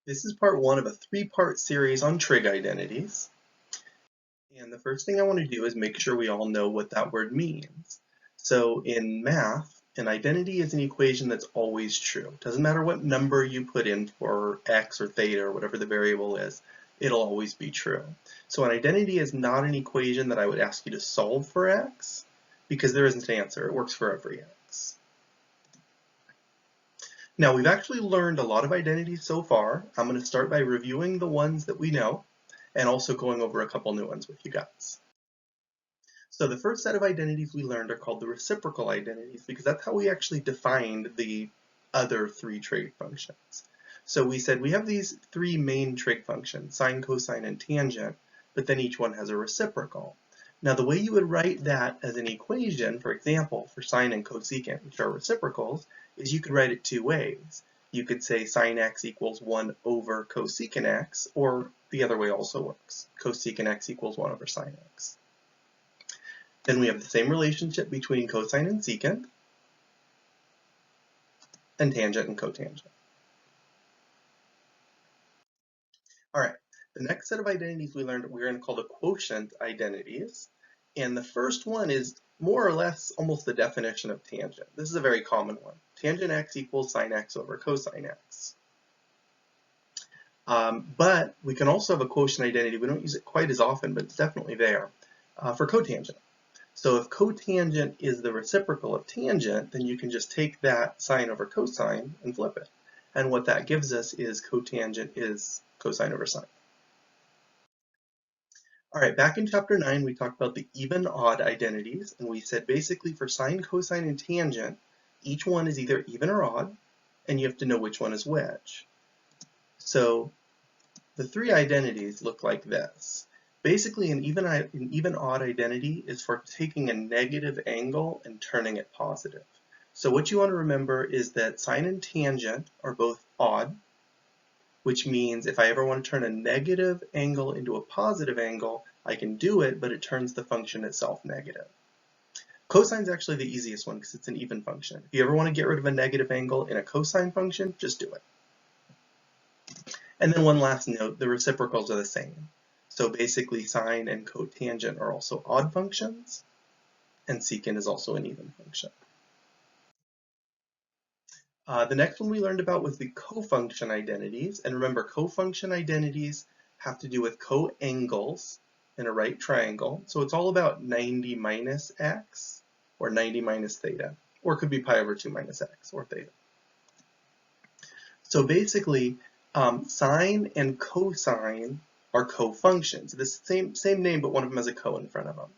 This is part one of a three-part series on trig identities. And the first thing I want to do is make sure we all know what that word means. So in math, an identity is an equation that's always true. It doesn't matter what number you put in for x or theta or whatever the variable is, it'll always be true. So an identity is not an equation that I would ask you to solve for x because there isn't an answer. It works for every x. Now we've actually learned a lot of identities so far. I'm going to start by reviewing the ones that we know and also going over a couple new ones with you guys. So the first set of identities we learned are called the reciprocal identities because that's how we actually defined the other three trig functions. So we said we have these three main trig functions, sine, cosine, and tangent, but then each one has a reciprocal. Now the way you would write that as an equation, for example, for sine and cosecant, which are reciprocals, is you could write it two ways. You could say sine x equals 1 over cosecant x, or the other way also works. Cosecant x equals 1 over sine x. Then we have the same relationship between cosine and secant, and tangent and cotangent. All right, the next set of identities we learned we're going to call the quotient identities. And the first one is more or less almost the definition of tangent. This is a very common one. Tangent x equals sine x over cosine x. But we can also have a quotient identity. We don't use it quite as often, but it's definitely there for cotangent. So if cotangent is the reciprocal of tangent, then you can just take that sine over cosine and flip it. And what that gives us is cotangent is cosine over sine. All right, back in chapter 9, we talked about the even-odd identities, and we said basically for sine, cosine, and tangent, each one is either even or odd, and you have to know which one is which. So the three identities look like this. Basically, an even-odd identity is for taking a negative angle and turning it positive. So what you want to remember is that sine and tangent are both odd, which means if I ever want to turn a negative angle into a positive angle, I can do it, but it turns the function itself negative. Cosine is actually the easiest one because it's an even function. If you ever want to get rid of a negative angle in a cosine function, just do it. And then one last note, the reciprocals are the same. So basically sine and cotangent are also odd functions, and secant is also an even function. The next one we learned about was the cofunction identities, and remember cofunction identities have to do with coangles in a right triangle, so it's all about 90 minus x, or 90 minus theta, or it could be pi over 2 minus x, or theta. So basically, sine and cosine are cofunctions. This same name, but one of them has a co in front of them.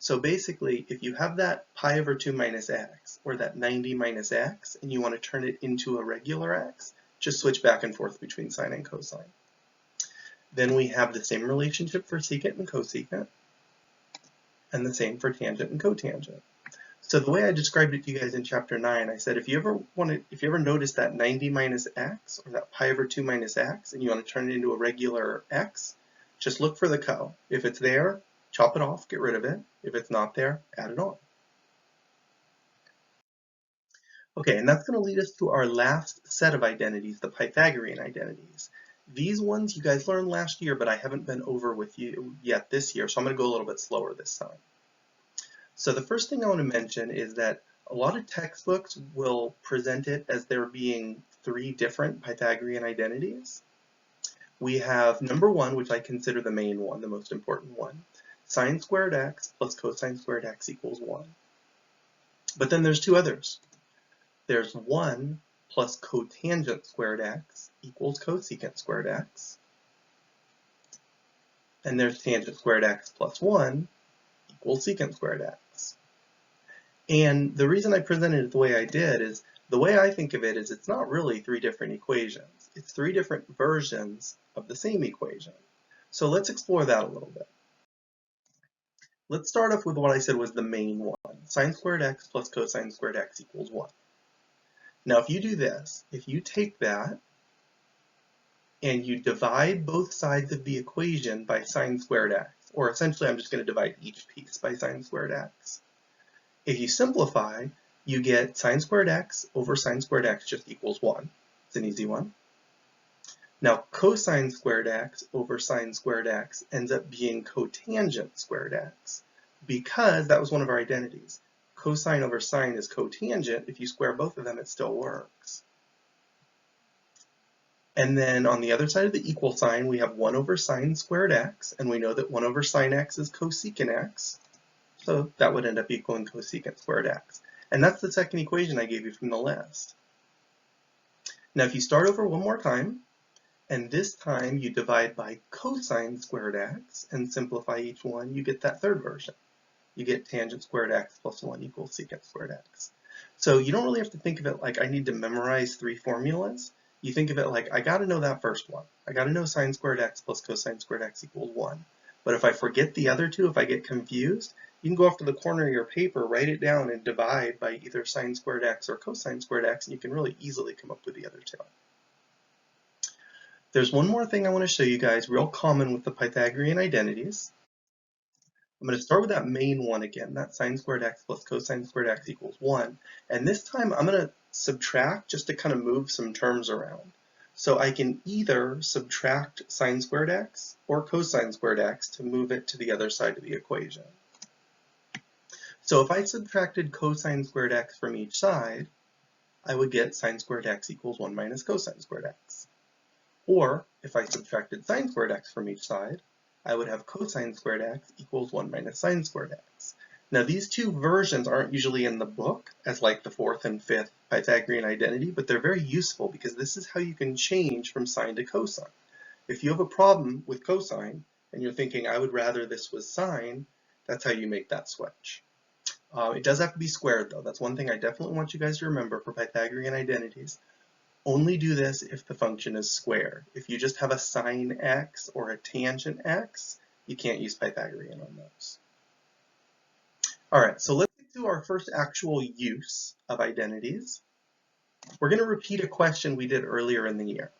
So basically, if you have that pi over 2 minus x, or that 90 minus x, and you want to turn it into a regular x, just switch back and forth between sine and cosine. Then we have the same relationship for secant and cosecant, and the same for tangent and cotangent. So the way I described it to you guys in chapter 9, I said if you ever notice that 90 minus x, or that pi over 2 minus x, and you want to turn it into a regular x, just look for the co. If it's there, chop it off, get rid of it. If it's not there, add it on. Okay, and that's going to lead us to our last set of identities, the Pythagorean identities. These ones you guys learned last year, but I haven't been over with you yet this year, so I'm going to go a little bit slower this time. So the first thing I want to mention is that a lot of textbooks will present it as there being three different Pythagorean identities. We have number one, which I consider the main one, the most important one. Sine squared x plus cosine squared x equals 1. But then there's two others. There's 1 plus cotangent squared x equals cosecant squared x. And there's tangent squared x plus 1 equals secant squared x. And the reason I presented it the way I did is, the way I think of it is it's not really three different equations. It's three different versions of the same equation. So let's explore that a little bit. Let's start off with what I said was the main one. Sine squared x plus cosine squared x equals 1. Now if you do this, if you take that and you divide both sides of the equation by sine squared x, or essentially I'm just going to divide each piece by sine squared x. If you simplify, you get sine squared x over sine squared x just equals 1. It's an easy one. Now cosine squared x over sine squared x ends up being cotangent squared x because that was one of our identities. Cosine over sine is cotangent. If you square both of them, it still works. And then on the other side of the equal sign, we have 1 over sine squared x, and we know that 1 over sine x is cosecant x, so that would end up equaling cosecant squared x. And that's the second equation I gave you from the list. Now if you start over one more time, and this time you divide by cosine squared x and simplify each one, you get that third version. You get tangent squared x plus 1 equals secant squared x. So you don't really have to think of it like I need to memorize 3 formulas. You think of it like I got to know that first one. I got to know sine squared x plus cosine squared x equals 1. But if I forget the other two, if I get confused, you can go off to the corner of your paper, write it down, and divide by either sine squared x or cosine squared x, and you can really easily come up with the other two. There's one more thing I want to show you guys, real common with the Pythagorean identities. I'm going to start with that main one again, that sine squared x plus cosine squared x equals 1. And this time I'm going to subtract just to kind of move some terms around. So I can either subtract sine squared x or cosine squared x to move it to the other side of the equation. So if I subtracted cosine squared x from each side, I would get sine squared x equals 1 minus cosine squared x. Or if I subtracted sine squared x from each side, I would have cosine squared x equals 1 minus sine squared x. Now these two versions aren't usually in the book as like the fourth and fifth Pythagorean identity, but they're very useful because this is how you can change from sine to cosine. If you have a problem with cosine and you're thinking I would rather this was sine, that's how you make that switch. It does have to be squared though. That's one thing I definitely want you guys to remember for Pythagorean identities. Only do this if the function is squared. If you just have a sine x or a tangent x, you can't use Pythagorean on those. All right, so let's get to our first actual use of identities. We're going to repeat a question we did earlier in the year.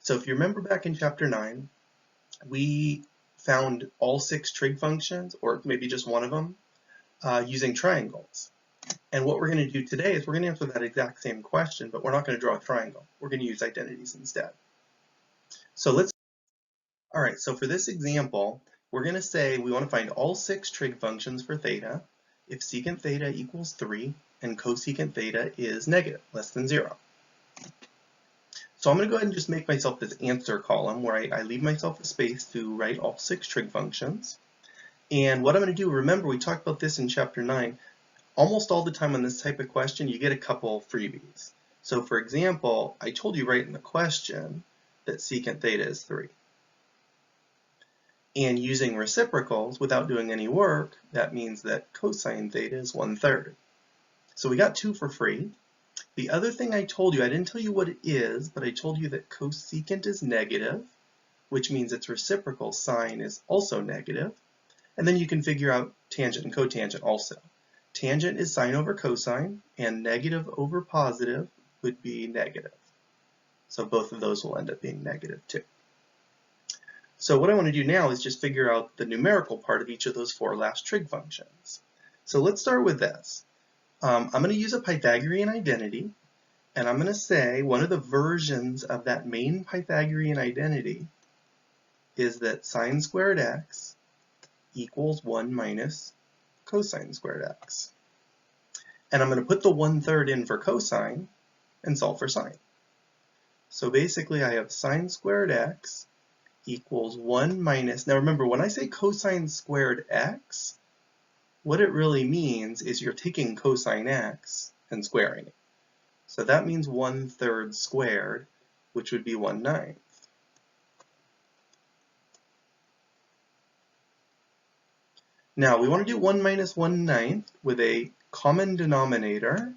So if you remember back in chapter 9, we found all 6 trig functions, or maybe just one of them, using triangles. And what we're going to do today is we're going to answer that exact same question, but we're not going to draw a triangle. We're going to use identities instead. So all right, so for this example, we're going to say we want to find all 6 trig functions for theta if secant theta equals 3 and cosecant theta is negative, less than 0. So I'm going to go ahead and just make myself this answer column where I leave myself a space to write all 6 trig functions. And what I'm going to do, remember we talked about this in chapter 9, almost all the time on this type of question, you get a couple freebies. So for example, I told you right in the question that secant theta is 3. And using reciprocals without doing any work, that means that cosine theta is 1/3. So we got 2 for free. The other thing I told you, I didn't tell you what it is, but I told you that cosecant is negative, which means its reciprocal sine is also negative. And then you can figure out tangent and cotangent also. Tangent is sine over cosine, and negative over positive would be negative. So both of those will end up being negative too. So what I want to do now is just figure out the numerical part of each of those 4 last trig functions. So let's start with this. I'm going to use a Pythagorean identity, and I'm going to say one of the versions of that main Pythagorean identity is that sine squared x equals 1 minus cosine squared x. And I'm going to put the 1/3 in for cosine and solve for sine. So basically I have sine squared x equals 1 minus, now remember when I say cosine squared x, what it really means is you're taking cosine x and squaring it. So that means 1/3 squared, which would be 1/9. Now we want to do 1 minus 1/9 with a common denominator.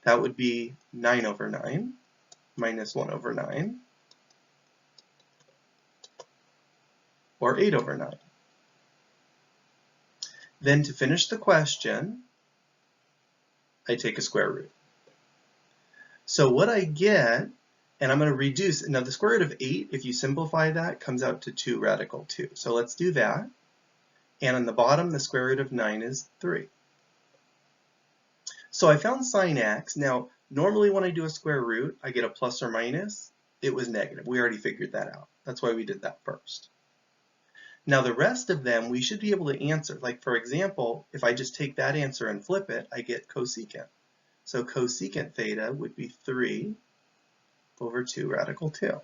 That would be 9/9 minus 1/9, or 8/9. Then to finish the question, I take a square root. So what I get, and I'm going to reduce, now the square root of 8, if you simplify that, comes out to 2 radical 2. So let's do that. And on the bottom, the square root of 9 is 3. So I found sine x. Now, normally when I do a square root, I get a plus or minus. it was negative. We already figured that out. That's why we did that first. Now the rest of them we should be able to answer. Like for example, if I just take that answer and flip it, I get cosecant. So cosecant theta would be 3 over 2 radical 2.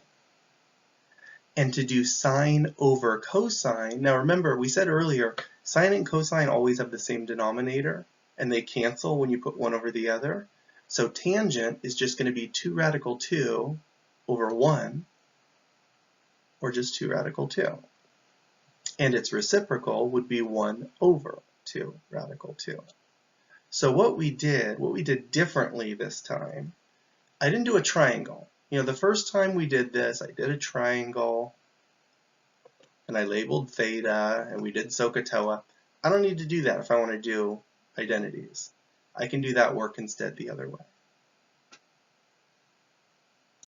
And to do sine over cosine, now remember we said earlier, sine and cosine always have the same denominator, and they cancel when you put one over the other. So tangent is just going to be 2 radical 2 over 1, or just 2 radical 2. And its reciprocal would be 1 over 2 radical 2. So what we did differently this time, I didn't do a triangle. You know, the first time we did this, I did a triangle, and I labeled theta, and we did SOHCAHTOA. I don't need to do that if I want to do identities. I can do that work instead the other way.